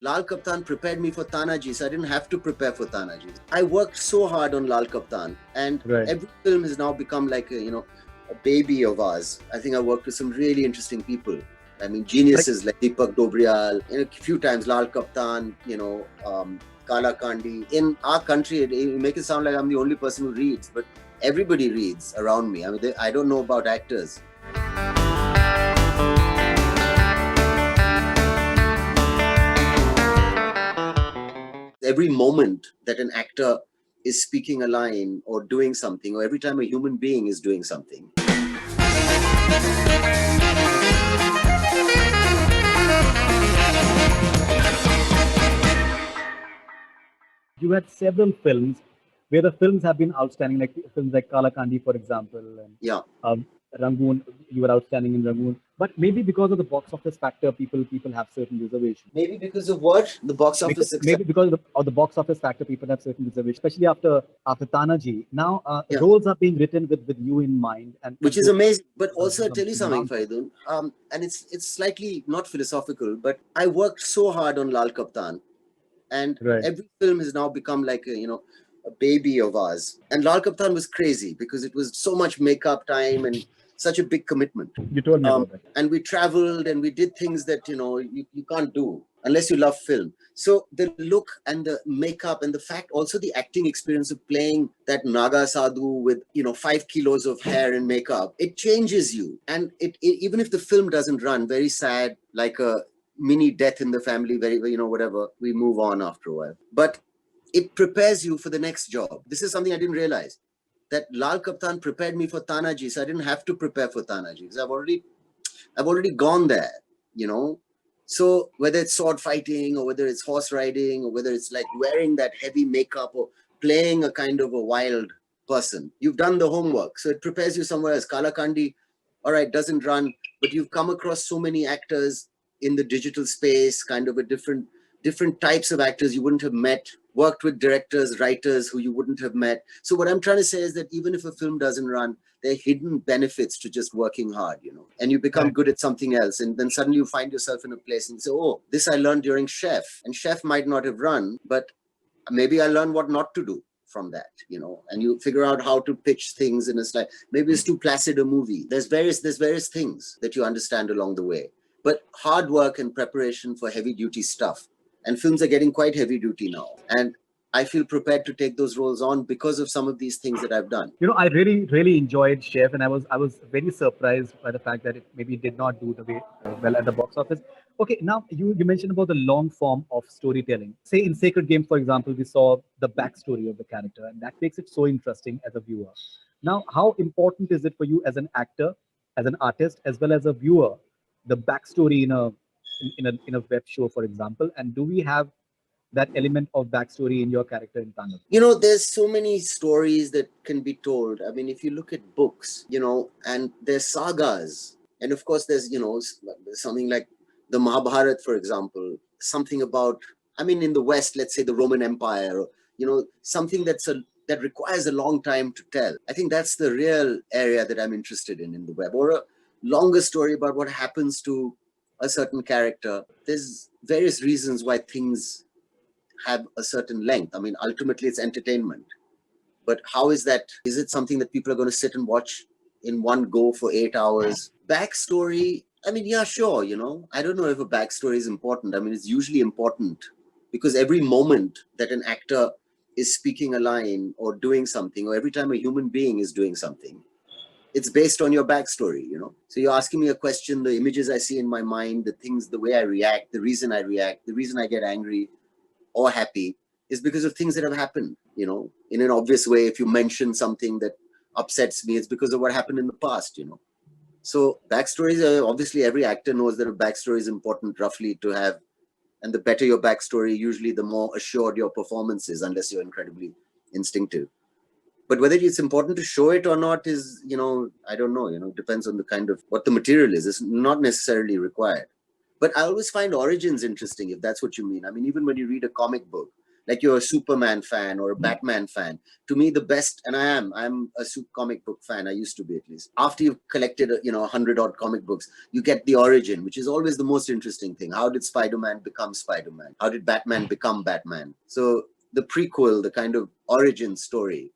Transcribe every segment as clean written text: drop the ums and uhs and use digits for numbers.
Laal Kaptaan prepared me for Tanhaji, so I didn't have to prepare for Tanhaji. I worked so hard on Laal Kaptaan, and every film has now become like a baby of ours. I think I worked with some really interesting people. I mean, geniuses like Deepak Dobriyal, a few times Laal Kaptaan, Kala Kandi. In our country, you make it sound like I'm the only person who reads, but everybody reads around me. I mean, I don't know about actors. Every moment that an actor is speaking a line or doing something, or every time a human being is doing something. You had several films where the films have been outstanding, like films like Kala Kandi, for example, and Rangoon. You were outstanding in Rangoon, but maybe because of the box office factor, people have certain reservations. Maybe because of what? The box office success? Maybe because of the box office factor, people have certain reservations, especially after Tanhaji. Now roles are being written with you in mind, and which is amazing. But also, I'll tell you something, Faridoon, and it's slightly not philosophical, but I worked so hard on Laal Kaptaan, and every film has now become like a baby of ours. And Laal Kaptaan was crazy because it was so much makeup time and such a big commitment. You told me about that. And we traveled and we did things that you can't do unless you love film. So the look and the makeup and the fact, also the acting experience of playing that Naga Sadhu with 5 kilos of hair and makeup, it changes you. And it even if the film doesn't run, very sad, like a mini death in the family, very whatever, we move on after a while. But it prepares you for the next job. This is something I didn't realize, that Laal Kaptaan prepared me for Tanhaji, so I didn't have to prepare for Tanhaji because I've already gone there, So whether it's sword fighting or whether it's horse riding or whether it's like wearing that heavy makeup or playing a kind of a wild person, you've done the homework. So it prepares you somewhere else. Kala Kandi, all right, doesn't run, but you've come across so many actors in the digital space, kind of a different types of actors you wouldn't have met, worked with directors, writers who you wouldn't have met. So what I'm trying to say is that even if a film doesn't run, there are hidden benefits to just working hard, and you become good at something else. And then suddenly you find yourself in a place and say, oh, this I learned during Chef. And Chef might not have run, but maybe I learned what not to do from that, and you figure out how to pitch things in a like, maybe it's too placid a movie. There's various things that you understand along the way. But hard work and preparation for heavy duty stuff. And films are getting quite heavy duty now. And I feel prepared to take those roles on because of some of these things that I've done. I really enjoyed Chef, and I was very surprised by the fact that it maybe did not do the way well at the box office. Okay, now you mentioned about the long form of storytelling. Say in Sacred Game, for example, we saw the backstory of the character, and that makes it so interesting as a viewer. Now, how important is it for you as an actor, as an artist, as well as a viewer, the backstory in a web show, for example? And do we have that element of backstory in your character in Tandav? There's so many stories that can be told. I mean, if you look at books, and there's sagas, and of course there's, something like the Mahabharata, for example, something about, I mean, in the West, let's say the Roman Empire, or, something that requires a long time to tell. I think that's the real area that I'm interested in the web, or a longer story about what happens to a certain character. There's various reasons why things have a certain length. I mean, ultimately it's entertainment. But how is that? Is it something that people are going to sit and watch in one go for 8 hours? Backstory, I mean, yeah, sure, I don't know if a backstory is important. I mean, it's usually important because every moment that an actor is speaking a line or doing something, or every time a human being is doing something, it's based on your backstory, So you're asking me a question, the images I see in my mind, the things, the way I react, the reason I get angry or happy is because of things that have happened, in an obvious way. If you mention something that upsets me, it's because of what happened in the past, So backstories are, obviously every actor knows that a backstory is important roughly to have. And the better your backstory, usually the more assured your performance is, unless you're incredibly instinctive. But whether it's important to show it or not is, I don't know, depends on the kind of what the material is. It's not necessarily required. But I always find origins interesting, if that's what you mean. I mean, even when you read a comic book, Like you're a Superman fan or a Batman fan. To me, the best, and I'm a comic book fan. I used to be, at least. After you've collected, 100 odd comic books, you get the origin, which is always the most interesting thing. How did Spider-Man become Spider-Man? How did Batman become Batman? So the prequel, the kind of origin story,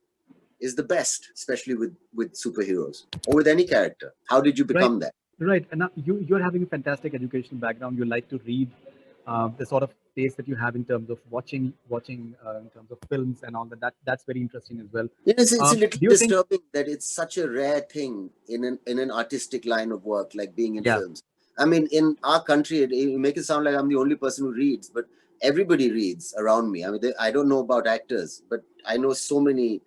is the best, especially with superheroes or with any character. How did you become that? Right, and now you're having a fantastic educational background. You like to read. The sort of taste that you have in terms of watching in terms of films and all that. That's very interesting as well. It's a little Do you disturbing that it's such a rare thing in an artistic line of work, like being in films. I mean, in our country, you make it sound like I'm the only person who reads, but everybody reads around me. I mean, I don't know about actors, but I know so many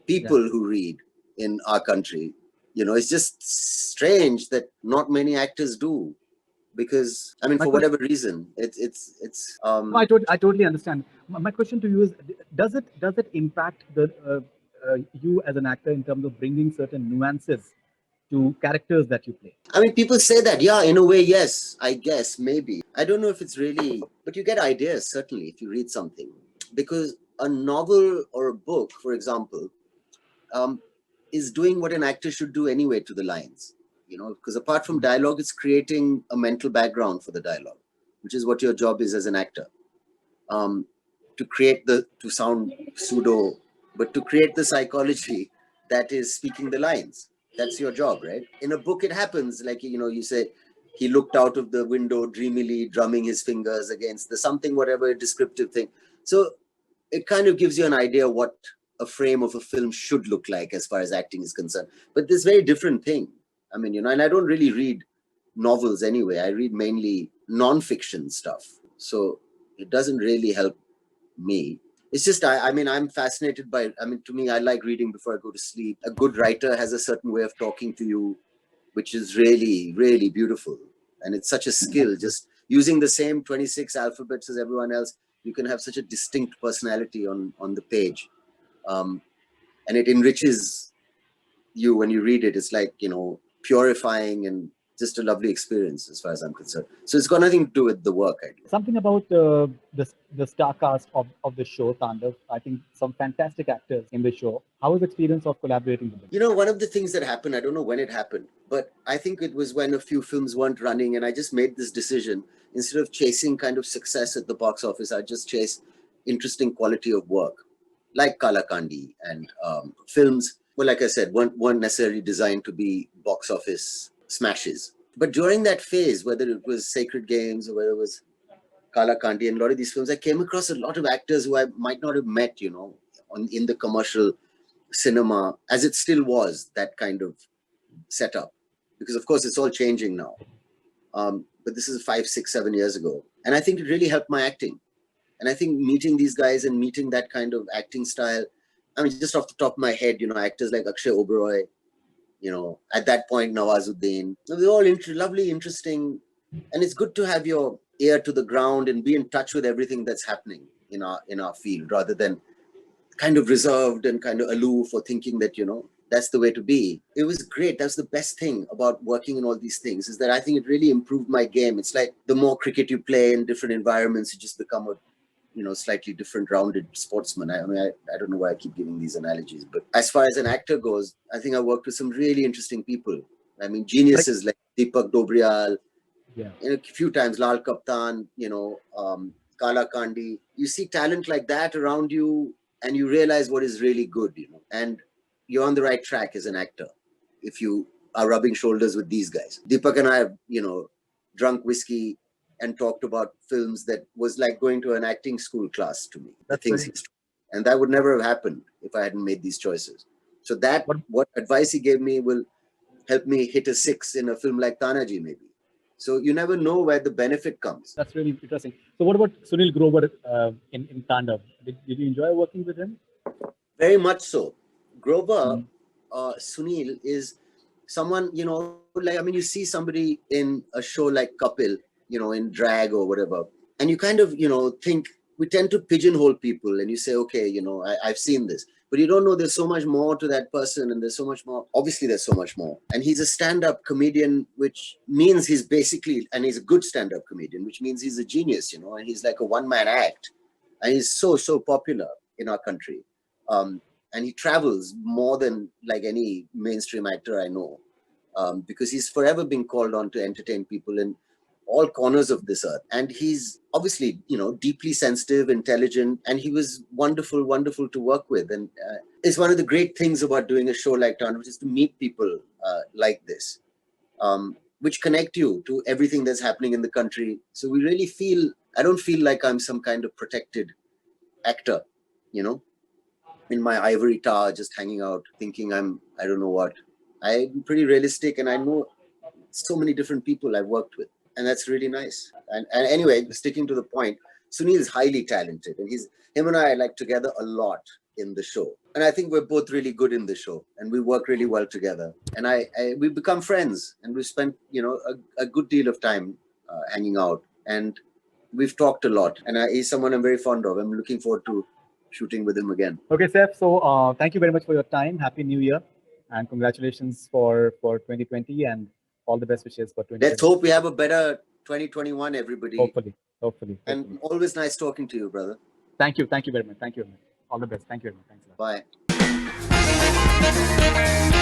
people who read in our country. It's just strange that not many actors do. Because I mean, for whatever reason, it's. No, I totally understand. My question to you is: Does it impact you as an actor in terms of bringing certain nuances to characters that you play? I mean, people say that, yeah, in a way, yes, I guess, maybe. I don't know if it's really, but you get ideas certainly if you read something, because a novel or a book, for example, is doing what an actor should do anyway to the lines. Because apart from dialogue, it's creating a mental background for the dialogue, which is what your job is as an actor. To create to sound pseudo, but to create the psychology that is speaking the lines. That's your job, right? In a book, it happens, like, you say, he looked out of the window dreamily, drumming his fingers against the something, whatever descriptive thing. So it kind of gives you an idea what a frame of a film should look like as far as acting is concerned. But this very different thing. I mean, and I don't really read novels anyway. I read mainly non-fiction stuff. So it doesn't really help me. It's just, I mean, I'm fascinated by, to me, I like reading before I go to sleep. A good writer has a certain way of talking to you, which is really, really beautiful. And it's such a skill. Just using the same 26 alphabets as everyone else, you can have such a distinct personality on the page. And it enriches you when you read it. It's like, purifying and just a lovely experience as far as I'm concerned. So it's got nothing to do with the work I do. Something about the star cast of the show, Tandav. I think some fantastic actors in the show. How was the experience of collaborating with them? One of the things that happened, I don't know when it happened, but I think it was when a few films weren't running, and I just made this decision. Instead of chasing kind of success at the box office, I just chase interesting quality of work, like Kala Kandi and films. Well, like I said, weren't necessarily designed to be box office smashes. But during that phase, whether it was Sacred Games or whether it was Kala Kandi and a lot of these films, I came across a lot of actors who I might not have met, in the commercial cinema, as it still was, that kind of setup. Because, of course, it's all changing now. But this is 5, 6, 7 years ago. And I think it really helped my acting. And I think meeting these guys and meeting that kind of acting style, I mean, just off the top of my head, actors like Akshay Oberoi, at that point, Nawazuddin, they're all lovely, interesting. And it's good to have your ear to the ground and be in touch with everything that's happening in our field, rather than kind of reserved and kind of aloof or thinking that, that's the way to be. It was great. That's the best thing about working in all these things, is that I think it really improved my game. It's like the more cricket you play in different environments, you just become a slightly different rounded sportsman. I mean, I don't know why I keep giving these analogies, but as far as an actor goes, I think I worked with some really interesting people. I mean, geniuses like Deepak Dobriyal, a few times Laal Kaptaan, Kala Kandi. You see talent like that around you and you realize what is really good, and you're on the right track as an actor if you are rubbing shoulders with these guys. Deepak and I have, drunk whiskey and talked about films that was like going to an acting school class to me. And that would never have happened if I hadn't made these choices. So what advice he gave me will help me hit a 6 in a film like Tanhaji, maybe. So you never know where the benefit comes. That's really interesting. So what about Sunil Grover in Tandav? Did you enjoy working with him? Very much so. Grover, Sunil is someone, you see somebody in a show like Kapil, in drag or whatever, and you kind of, think, we tend to pigeonhole people and you say, okay, I've seen this, but you don't know there's so much more to that person, and there's so much more. Obviously, there's so much more. And he's a stand-up comedian, which means he's a good stand-up comedian, which means he's a genius, and he's like a one-man act. and he's so popular in our country. And he travels more than like any mainstream actor I know, because he's forever been called on to entertain people in all corners of this earth. And he's obviously, deeply sensitive, intelligent, and he was wonderful to work with. And it's one of the great things about doing a show like Tandav, which is to meet people like this, which connect you to everything that's happening in the country. So we really I don't feel like I'm some kind of protected actor, in my ivory tower, just hanging out, thinking I don't know what. I'm pretty realistic, and I know so many different people I've worked with, and that's really nice. And anyway, sticking to the point, Sunil is highly talented, and him and I like together a lot in the show, and I think we're both really good in the show, and we work really well together. And we've become friends, and we've spent a good deal of time hanging out, and we've talked a lot. And he's someone I'm very fond of. I'm looking forward to shooting with him again. Okay, Saif. So thank you very much for your time. Happy New Year, and congratulations for 2020, and all the best wishes for 2020. Let's hope we have a better 2021, everybody. Hopefully. And always nice talking to you, brother. Thank you very much. All the best. Thank you very much. Thanks a lot. Bye.